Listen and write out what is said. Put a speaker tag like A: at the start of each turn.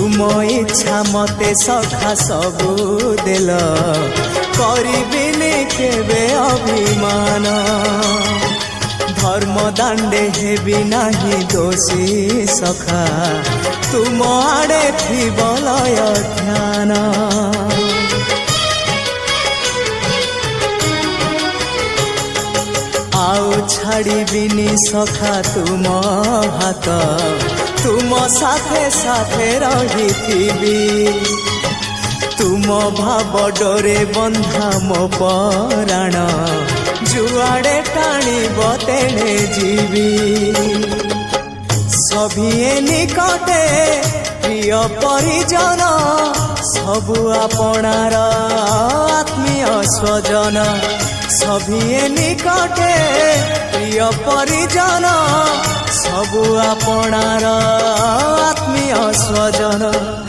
A: तुम इच्छा मते सखा सबू देल करिबिनी केबे अभिमान धर्म दांडे हेबी नाही दोषी सखा तुम आड़े थी बलय ध्यान आउ छाड़िबिनी सखा तुम हाथ तुम साथे साथे रही तुम भाव डरे बंधा मो पराण जुआड़े टाणीब तेणे जीवी सभिए निकटे प्रिय परिजन सबु आपणार आत्मीय स्वजन सभिए निकटे प्रिय परिजन सबु आपणार आत्मीय स्वजन।